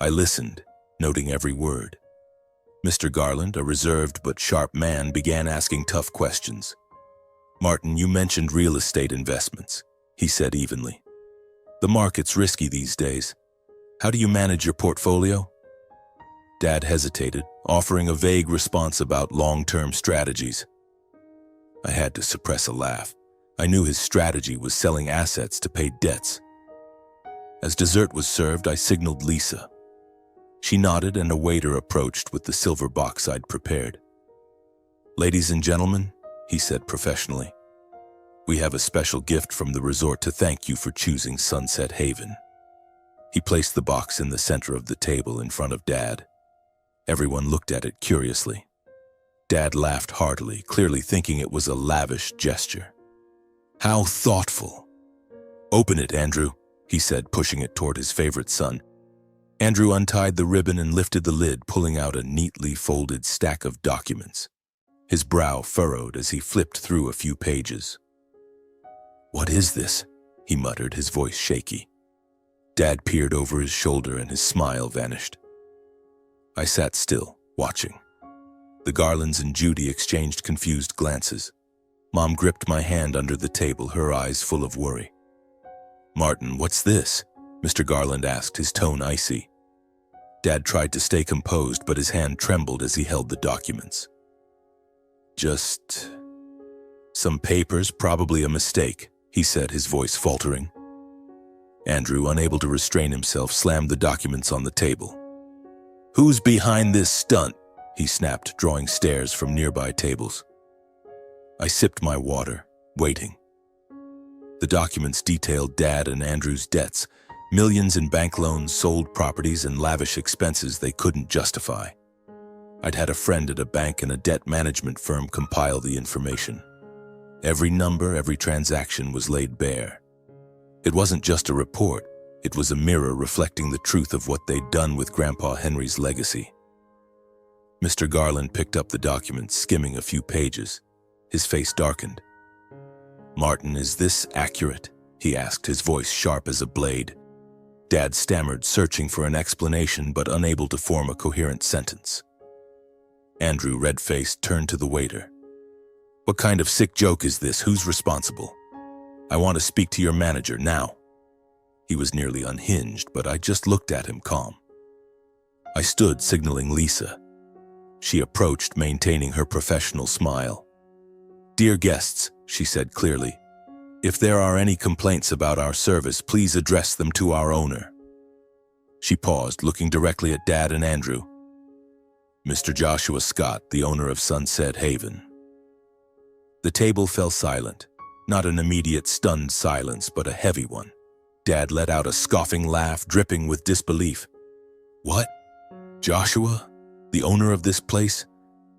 I listened, noting every word. Mr. Garland, a reserved but sharp man, began asking tough questions. "Martin, you mentioned real estate investments," he said evenly. "The market's risky these days. How do you manage your portfolio?" Dad hesitated, offering a vague response about long-term strategies. I had to suppress a laugh. I knew his strategy was selling assets to pay debts. As dessert was served, I signaled Lisa. She nodded, and a waiter approached with the silver box I'd prepared. "Ladies and gentlemen," he said professionally, "we have a special gift from the resort to thank you for choosing Sunset Haven." He placed the box in the center of the table in front of Dad. Everyone looked at it curiously. Dad laughed heartily, clearly thinking it was a lavish gesture. "How thoughtful." "Open it, Andrew," he said, pushing it toward his favorite son. Andrew untied the ribbon and lifted the lid, pulling out a neatly folded stack of documents. His brow furrowed as he flipped through a few pages. "What is this?" he muttered, his voice shaky. Dad peered over his shoulder and his smile vanished. I sat still, watching. The Garlands and Judy exchanged confused glances. Mom gripped my hand under the table, her eyes full of worry. "Martin, what's this?" Mr. Garland asked, his tone icy. Dad tried to stay composed, but his hand trembled as he held the documents. "Just some papers, probably a mistake," he said, his voice faltering. Andrew, unable to restrain himself, slammed the documents on the table. "Who's behind this stunt?" he snapped, drawing stares from nearby tables. I sipped my water, waiting. The documents detailed Dad and Andrew's debts, millions in bank loans, sold properties, and lavish expenses they couldn't justify. I'd had a friend at a bank and a debt management firm compile the information. Every number, every transaction was laid bare. It wasn't just a report, it was a mirror reflecting the truth of what they'd done with Grandpa Henry's legacy. Mr. Garland picked up the document, skimming a few pages. His face darkened. "Martin, is this accurate?" he asked, his voice sharp as a blade. Dad stammered, searching for an explanation but unable to form a coherent sentence. Andrew, red-faced, turned to the waiter. "What kind of sick joke is this? Who's responsible? I want to speak to your manager now." He was nearly unhinged, but I just looked at him calm. I stood, signaling Lisa. She approached, maintaining her professional smile. "Dear guests," she said clearly, "if there are any complaints about our service, please address them to our owner." She paused, looking directly at Dad and Andrew. "Mr. Joshua Scott, the owner of Sunset Haven." The table fell silent, not an immediate stunned silence, but a heavy one. Dad let out a scoffing laugh, dripping with disbelief. "What? Joshua? The owner of this place?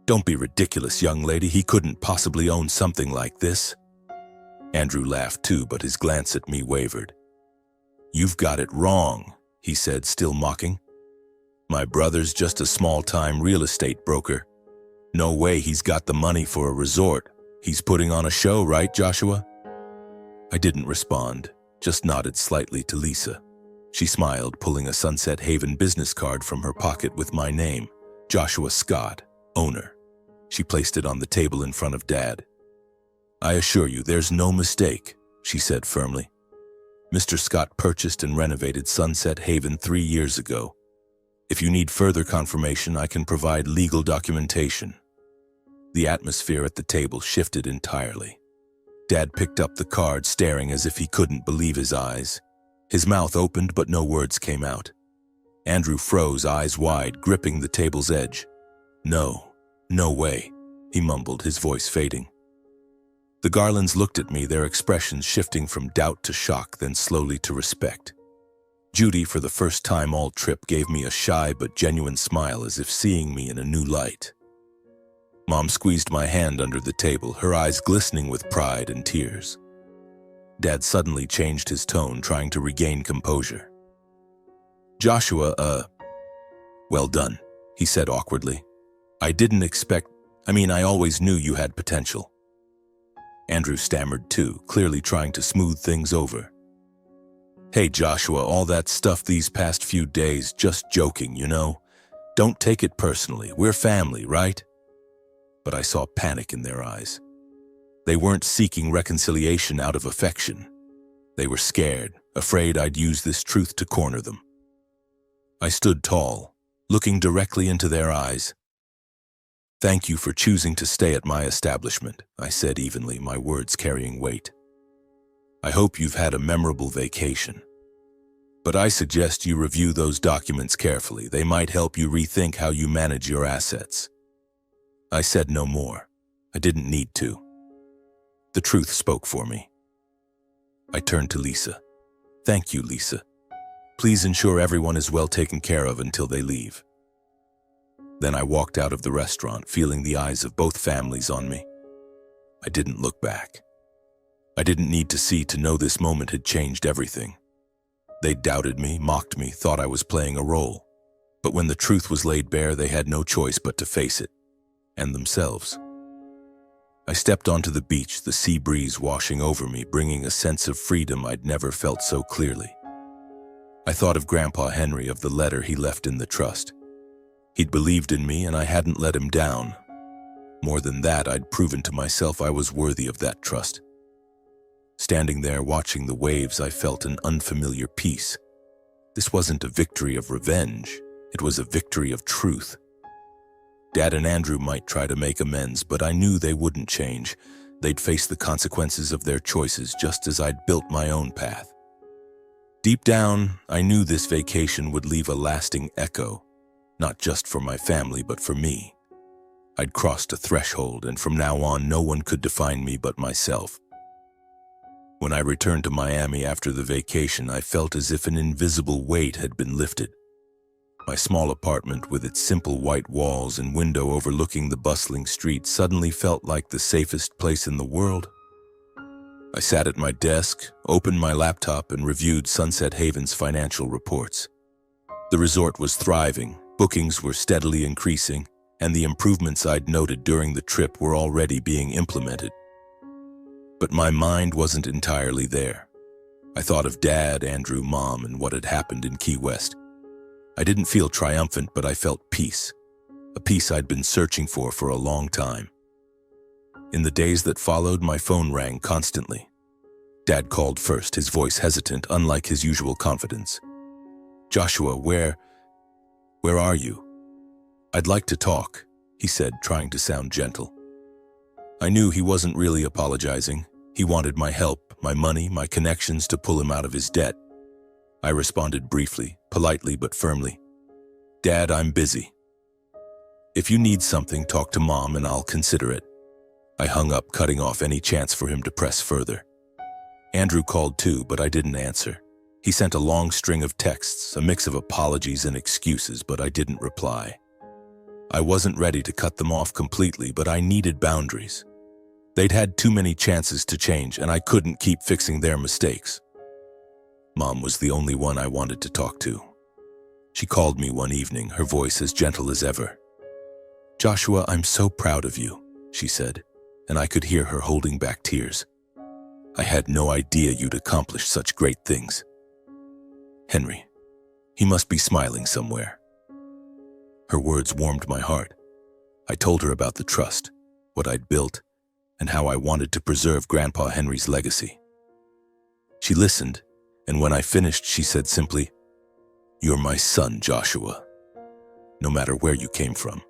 Don't be ridiculous, young lady. He couldn't possibly own something like this." Andrew laughed too, but his glance at me wavered. "You've got it wrong," he said, still mocking. "My brother's just a small-time real estate broker. No way he's got the money for a resort. He's putting on a show, right, Joshua?" I didn't respond, just nodded slightly to Lisa. She smiled, pulling a Sunset Haven business card from her pocket with my name, Joshua Scott, owner. She placed it on the table in front of Dad. "I assure you, there's no mistake," she said firmly. "Mr. Scott purchased and renovated Sunset Haven 3 years ago. If you need further confirmation, I can provide legal documentation." The atmosphere at the table shifted entirely. Dad picked up the card, staring as if he couldn't believe his eyes. His mouth opened, but no words came out. Andrew froze, eyes wide, gripping the table's edge. "No, no way," he mumbled, his voice fading. The Garlands looked at me, their expressions shifting from doubt to shock, then slowly to respect. Judy, for the first time all trip, gave me a shy but genuine smile, as if seeing me in a new light. Mom squeezed my hand under the table, her eyes glistening with pride and tears. Dad suddenly changed his tone, trying to regain composure. "Joshua, well done," he said awkwardly. I always knew you had potential." Andrew stammered too, clearly trying to smooth things over. "Hey, Joshua, all that stuff these past few days, just joking, you know? Don't take it personally. We're family, right?" But I saw panic in their eyes. They weren't seeking reconciliation out of affection. They were scared, afraid I'd use this truth to corner them. I stood tall, looking directly into their eyes. "Thank you for choosing to stay at my establishment," I said evenly, my words carrying weight. "I hope you've had a memorable vacation. But I suggest you review those documents carefully. They might help you rethink how you manage your assets." I said no more. I didn't need to. The truth spoke for me. I turned to Lisa. "Thank you, Lisa. Please ensure everyone is well taken care of until they leave." Then I walked out of the restaurant, feeling the eyes of both families on me. I didn't look back. I didn't need to see to know this moment had changed everything. They doubted me, mocked me, thought I was playing a role. But when the truth was laid bare, they had no choice but to face it, and themselves. I stepped onto the beach, the sea breeze washing over me, bringing a sense of freedom I'd never felt so clearly. I thought of Grandpa Henry, of the letter he left in the trust. He'd believed in me, and I hadn't let him down. More than that, I'd proven to myself I was worthy of that trust. Standing there watching the waves, I felt an unfamiliar peace. This wasn't a victory of revenge. It was a victory of truth. Dad and Andrew might try to make amends, but I knew they wouldn't change. They'd face the consequences of their choices, just as I'd built my own path. Deep down, I knew this vacation would leave a lasting echo, not just for my family, but for me. I'd crossed a threshold, and from now on, no one could define me but myself. When I returned to Miami after the vacation, I felt as if an invisible weight had been lifted. My small apartment, with its simple white walls and window overlooking the bustling street, suddenly felt like the safest place in the world. I sat at my desk, opened my laptop, and reviewed Sunset Haven's financial reports. The resort was thriving, bookings were steadily increasing, and the improvements I'd noted during the trip were already being implemented. But my mind wasn't entirely there. I thought of Dad, Andrew, Mom, and what had happened in Key West. I didn't feel triumphant, but I felt peace, a peace I'd been searching for a long time. In the days that followed, my phone rang constantly. Dad called first, his voice hesitant, unlike his usual confidence. "Joshua, where are you?" "I'd like to talk," he said, trying to sound gentle. I knew he wasn't really apologizing. He wanted my help, my money, my connections to pull him out of his debt. I responded briefly, politely but firmly. "Dad, I'm busy. If you need something, talk to Mom and I'll consider it." I hung up, cutting off any chance for him to press further. Andrew called too, but I didn't answer. He sent a long string of texts, a mix of apologies and excuses, but I didn't reply. I wasn't ready to cut them off completely, but I needed boundaries. They'd had too many chances to change, and I couldn't keep fixing their mistakes. Mom was the only one I wanted to talk to. She called me one evening, her voice as gentle as ever. "Joshua, I'm so proud of you," she said, and I could hear her holding back tears. "I had no idea you'd accomplished such great things." Henry, he must be smiling somewhere. Her words warmed my heart. I told her about the trust, what I'd built, and how I wanted to preserve Grandpa Henry's legacy. She listened, and when I finished, she said simply, "You're my son, Joshua, no matter where you came from."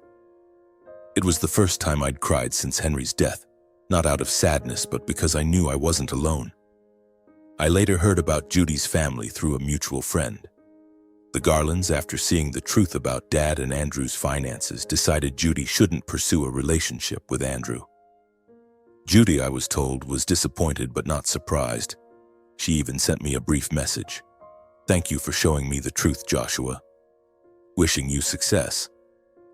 It was the first time I'd cried since Henry's death, not out of sadness, but because I knew I wasn't alone. I later heard about Judy's family through a mutual friend. The Garlands, after seeing the truth about Dad and Andrew's finances, decided Judy shouldn't pursue a relationship with Andrew. Judy, I was told, was disappointed but not surprised. She even sent me a brief message. "Thank you for showing me the truth, Joshua. Wishing you success."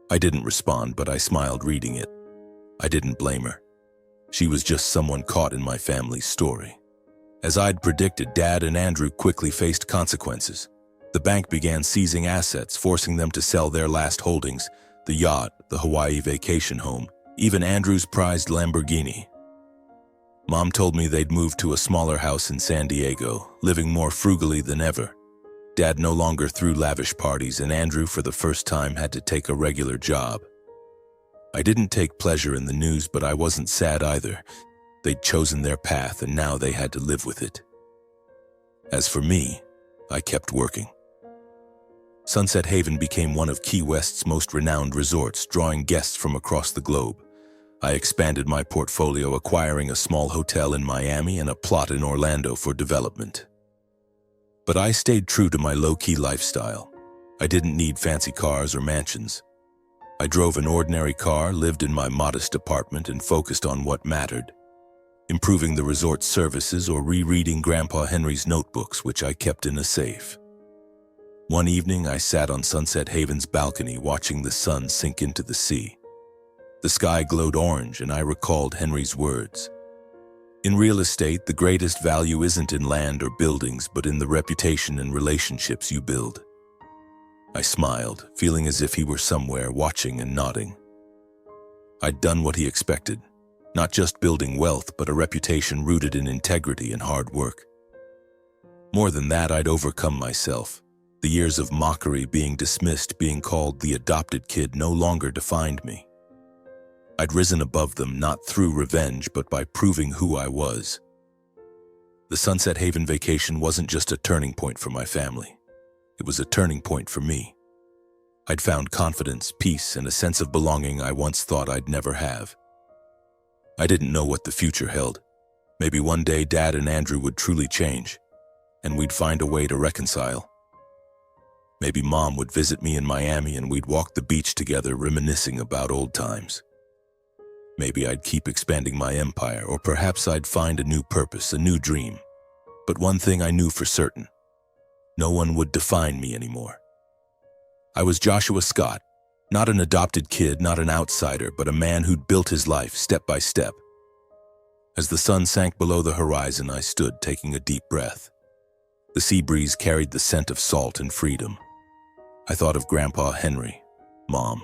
I didn't respond, but I smiled reading it. I didn't blame her. She was just someone caught in my family's story. As I'd predicted, Dad and Andrew quickly faced consequences. The bank began seizing assets, forcing them to sell their last holdings, the yacht, the Hawaii vacation home, even Andrew's prized Lamborghini. Mom told me they'd moved to a smaller house in San Diego, living more frugally than ever. Dad no longer threw lavish parties, and Andrew, for the first time, had to take a regular job. I didn't take pleasure in the news, but I wasn't sad either. They'd chosen their path, and now they had to live with it. As for me, I kept working. Sunset Haven became one of Key West's most renowned resorts, drawing guests from across the globe. I expanded my portfolio, acquiring a small hotel in Miami and a plot in Orlando for development. But I stayed true to my low-key lifestyle. I didn't need fancy cars or mansions. I drove an ordinary car, lived in my modest apartment, and focused on what mattered: improving the resort's services or rereading Grandpa Henry's notebooks, which I kept in a safe. One evening, I sat on Sunset Haven's balcony watching the sun sink into the sea. The sky glowed orange, and I recalled Henry's words. "In real estate, the greatest value isn't in land or buildings, but in the reputation and relationships you build." I smiled, feeling as if he were somewhere, watching and nodding. I'd done what he expected, not just building wealth, but a reputation rooted in integrity and hard work. More than that, I'd overcome myself. The years of mockery, being dismissed, being called the adopted kid, no longer defined me. I'd risen above them, not through revenge, but by proving who I was. The Sunset Haven vacation wasn't just a turning point for my family. It was a turning point for me. I'd found confidence, peace, and a sense of belonging I once thought I'd never have. I didn't know what the future held. Maybe one day Dad and Andrew would truly change, and we'd find a way to reconcile. Maybe Mom would visit me in Miami and we'd walk the beach together, reminiscing about old times. Maybe I'd keep expanding my empire, or perhaps I'd find a new purpose, a new dream. But one thing I knew for certain: no one would define me anymore. I was Joshua Scott, not an adopted kid, not an outsider, but a man who'd built his life step by step. As the sun sank below the horizon, I stood, taking a deep breath. The sea breeze carried the scent of salt and freedom. I thought of Grandpa Henry, Mom,